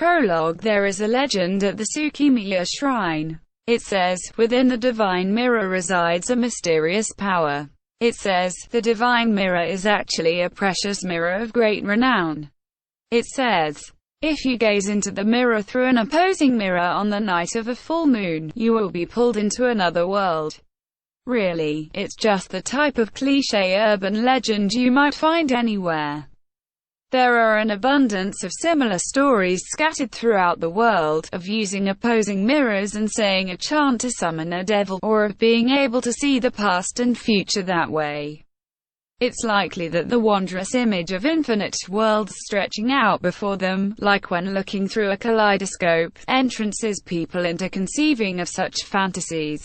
Prologue. There is a legend at the Tsukimiya Shrine. It says, within the divine mirror resides a mysterious power. It says, the divine mirror is actually a precious mirror of great renown. It says, if you gaze into the mirror through an opposing mirror on the night of a full moon, you will be pulled into another world. Really, it's just the type of cliché urban legend you might find anywhere. There are an abundance of similar stories scattered throughout the world, of using opposing mirrors and saying a chant to summon a devil, or of being able to see the past and future that way. It's likely that the wondrous image of infinite worlds stretching out before them, like when looking through a kaleidoscope, entrances people into conceiving of such fantasies.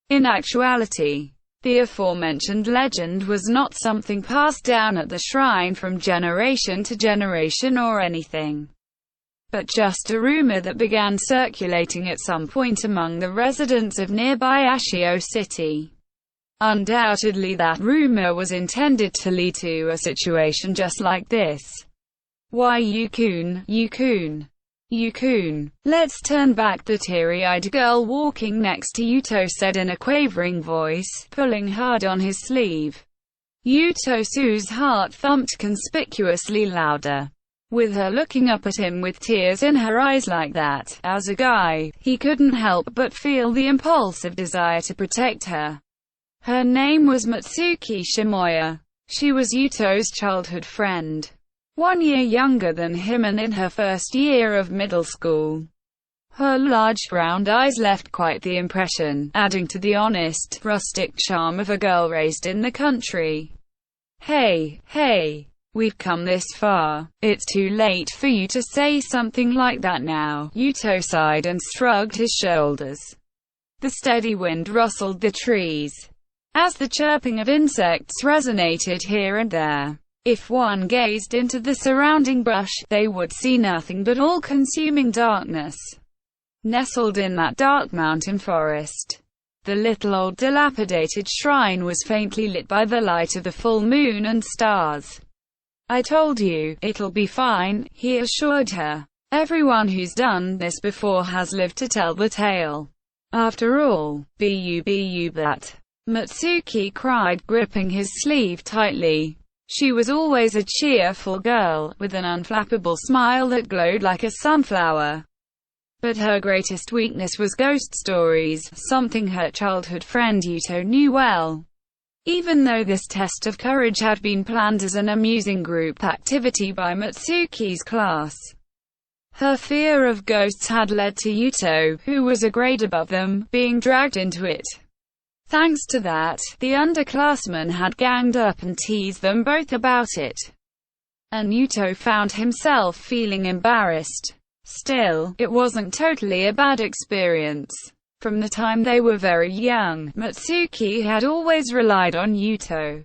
In actuality, the aforementioned legend was not something passed down at the shrine from generation to generation or anything, but just a rumor that began circulating at some point among the residents of nearby Ashio City. Undoubtedly that rumor was intended to lead to a situation just like this. Why Yukun, Yukun, Yukun. Let's turn back. The teary-eyed girl walking next to Yuuto said in a quavering voice, pulling hard on his sleeve. Yuuto Suoh's heart thumped conspicuously louder. With her looking up at him with tears in her eyes like that, as a guy, he couldn't help but feel the impulsive desire to protect her. Her name was Mitsuki Shimoya. She was Yuuto's childhood friend. 1 year younger than him and in her first year of middle school. Her large round eyes left quite the impression, adding to the honest, rustic charm of a girl raised in the country. Hey, we've come this far. It's too late for you to say something like that now. Yuuto sighed and shrugged his shoulders. The steady wind rustled the trees, as the chirping of insects resonated here and there. If one gazed into the surrounding brush, they would see nothing but all-consuming darkness. Nestled in that dark mountain forest, the little old dilapidated shrine was faintly lit by the light of the full moon and stars. I told you, it'll be fine, he assured her. Everyone who's done this before has lived to tell the tale. After all, bu but. Mitsuki cried, gripping his sleeve tightly. She was always a cheerful girl, with an unflappable smile that glowed like a sunflower. But her greatest weakness was ghost stories, something her childhood friend Yuuto knew well. Even though this test of courage had been planned as an amusing group activity by Mitsuki's class, her fear of ghosts had led to Yuuto, who was a grade above them, being dragged into it. Thanks to that, the underclassmen had ganged up and teased them both about it, and Yuuto found himself feeling embarrassed. Still, it wasn't totally a bad experience. From the time they were very young, Mitsuki had always relied on Yuuto.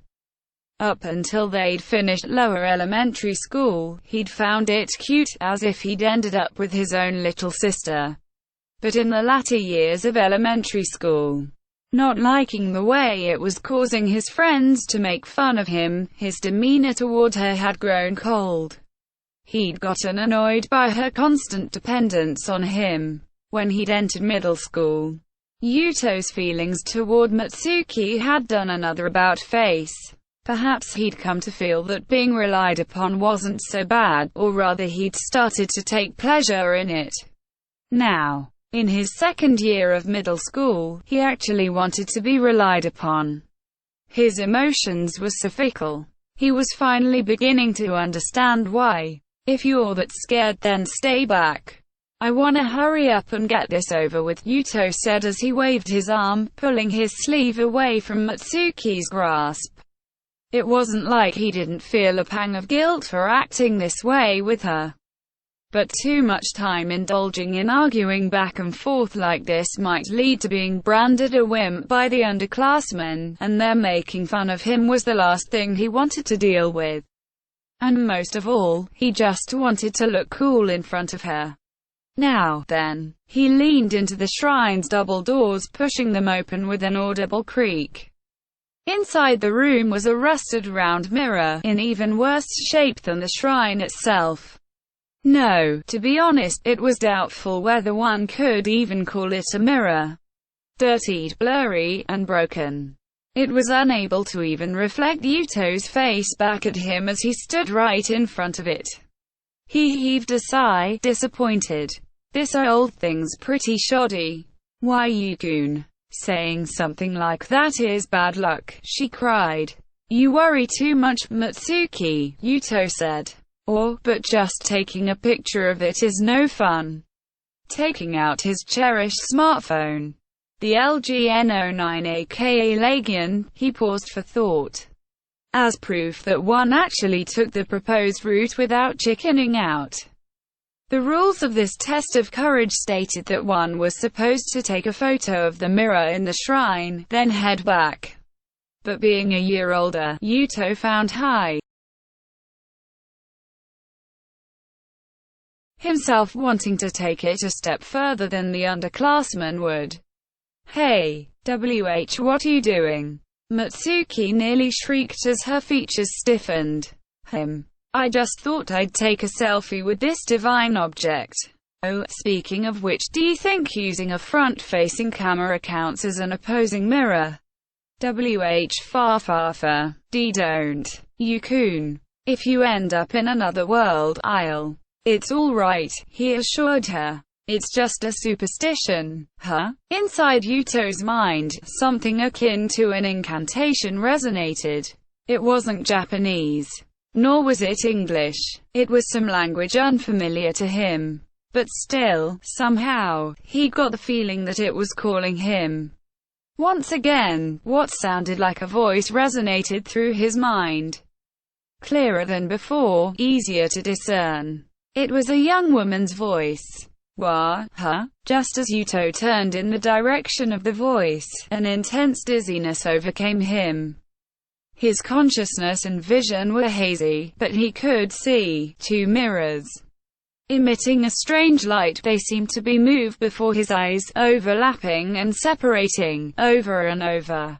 Up until they'd finished lower elementary school, he'd found it cute, as if he'd ended up with his own little sister. But in the latter years of elementary school, not liking the way it was causing his friends to make fun of him, his demeanor toward her had grown cold. He'd gotten annoyed by her constant dependence on him. When he'd entered middle school, Yuuto's feelings toward Mitsuki had done another about-face. Perhaps he'd come to feel that being relied upon wasn't so bad, or rather he'd started to take pleasure in it. Now, in his second year of middle school, he actually wanted to be relied upon. His emotions were so fickle. He was finally beginning to understand why. If you're that scared, then stay back. I wanna hurry up and get this over with, Yuuto said as he waved his arm, pulling his sleeve away from Mitsuki's grasp. It wasn't like he didn't feel a pang of guilt for acting this way with her. But too much time indulging in arguing back and forth like this might lead to being branded a wimp by the underclassmen, and their making fun of him was the last thing he wanted to deal with. And most of all, he just wanted to look cool in front of her. Now, then, he leaned into the shrine's double doors, pushing them open with an audible creak. Inside the room was a rusted round mirror, in even worse shape than the shrine itself. No, to be honest, it was doubtful whether one could even call it a mirror. Dirtied, blurry, and broken. It was unable to even reflect Yuuto's face back at him as he stood right in front of it. He heaved a sigh, disappointed. This old thing's pretty shoddy. Why, Yukun, saying something like that is bad luck, she cried. You worry too much, Mitsuki, Yuuto said. But just taking a picture of it is no fun. Taking out his cherished smartphone, the LG N09 aka Legion, he paused for thought. As proof that one actually took the proposed route without chickening out. The rules of this test of courage stated that one was supposed to take a photo of the mirror in the shrine, then head back. But being a year older, Yuuto found himself wanting to take it a step further than the underclassmen would. Hey, what you doing? Mitsuki nearly shrieked as her features stiffened. I just thought I'd take a selfie with this divine object. Oh, speaking of which, do you think using a front-facing camera counts as an opposing mirror? Farfarfa. Don't. Yukun. If you end up in another world, It's all right, he assured her. It's just a superstition. Inside Yuuto's mind, something akin to an incantation resonated. It wasn't Japanese. Nor was it English. It was some language unfamiliar to him. But still, somehow, he got the feeling that it was calling him. Once again, what sounded like a voice resonated through his mind. Clearer than before, easier to discern. It was a young woman's voice. Just as Yuuto turned in the direction of the voice, an intense dizziness overcame him. His consciousness and vision were hazy, but he could see two mirrors. Emitting a strange light, they seemed to be moved before his eyes, overlapping and separating, over and over.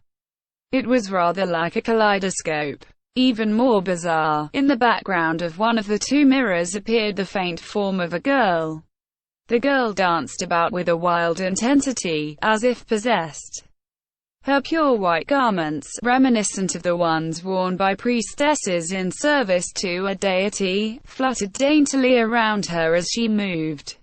It was rather like a kaleidoscope. Even more bizarre, in the background of one of the two mirrors appeared the faint form of a girl. The girl danced about with a wild intensity, as if possessed. Her pure white garments, reminiscent of the ones worn by priestesses in service to a deity, fluttered daintily around her as she moved.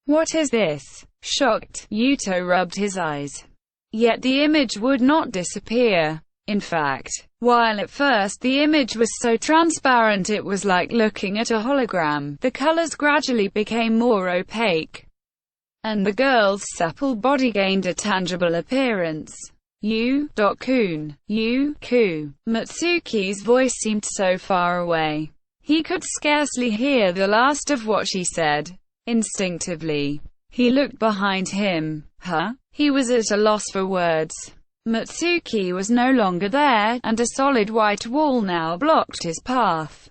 What is this? Shocked, Yuuto rubbed his eyes. Yet the image would not disappear. In fact, while at first the image was so transparent it was like looking at a hologram, the colors gradually became more opaque, and the girl's supple body gained a tangible appearance. You.kun. You-ku. Mitsuki's voice seemed so far away. He could scarcely hear the last of what she said. Instinctively, he looked behind him. He was at a loss for words. Mitsuki was no longer there, and a solid white wall now blocked his path.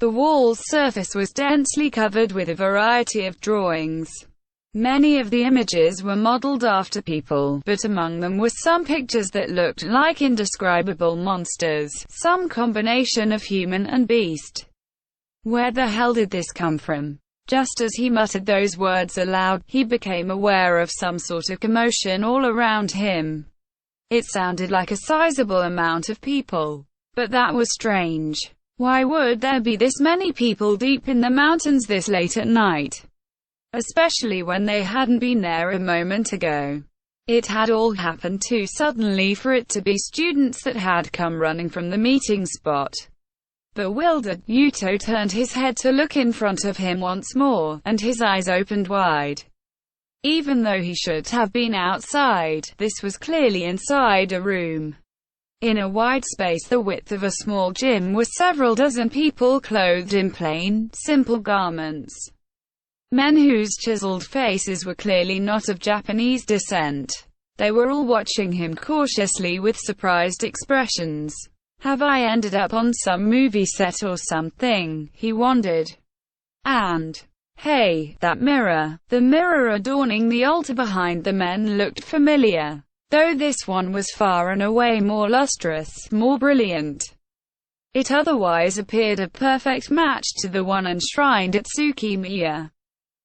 The wall's surface was densely covered with a variety of drawings. Many of the images were modeled after people, but among them were some pictures that looked like indescribable monsters, some combination of human and beast. Where the hell did this come from? Just as he muttered those words aloud, he became aware of some sort of commotion all around him. It sounded like a sizable amount of people. But that was strange. Why would there be this many people deep in the mountains this late at night? Especially when they hadn't been there a moment ago. It had all happened too suddenly for it to be students that had come running from the meeting spot. Bewildered, Yuuto turned his head to look in front of him once more, and his eyes opened wide. Even though he should have been outside, this was clearly inside a room. In a wide space the width of a small gym were several dozen people clothed in plain, simple garments. Men whose chiseled faces were clearly not of Japanese descent. They were all watching him cautiously with surprised expressions. Have I ended up on some movie set or something? He wondered. And hey, that mirror. The mirror adorning the altar behind the men looked familiar, though this one was far and away more lustrous, more brilliant. It otherwise appeared a perfect match to the one enshrined at Tsukimiya.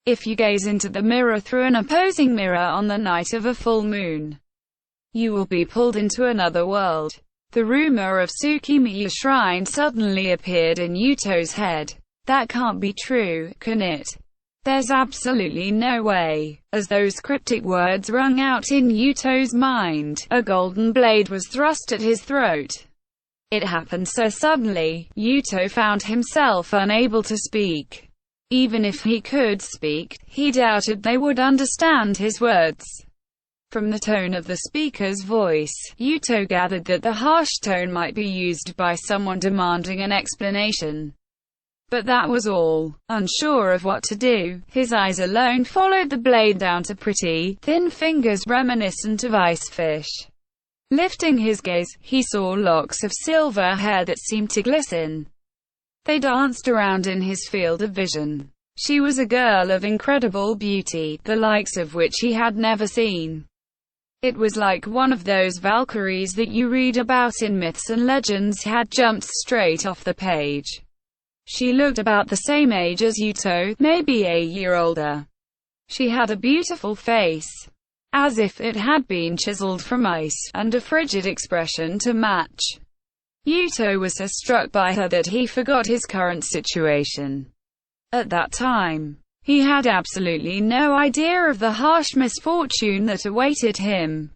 If you gaze into the mirror through an opposing mirror on the night of a full moon, you will be pulled into another world. The rumor of Tsukimiya Shrine suddenly appeared in Yuuto's head. That can't be true, can it? There's absolutely no way. As those cryptic words rung out in Yuuto's mind, a golden blade was thrust at his throat. It happened so suddenly, Yuuto found himself unable to speak. Even if he could speak, he doubted they would understand his words. From the tone of the speaker's voice, Yuuto gathered that the harsh tone might be used by someone demanding an explanation. But that was all. Unsure of what to do, his eyes alone followed the blade down to pretty, thin fingers reminiscent of ice fish. Lifting his gaze, he saw locks of silver hair that seemed to glisten. They danced around in his field of vision. She was a girl of incredible beauty, the likes of which he had never seen. It was like one of those Valkyries that you read about in myths and legends had jumped straight off the page. She looked about the same age as Yuuto, maybe a year older. She had a beautiful face, as if it had been chiseled from ice, and a frigid expression to match. Yuuto was so struck by her that he forgot his current situation. At that time, he had absolutely no idea of the harsh misfortune that awaited him.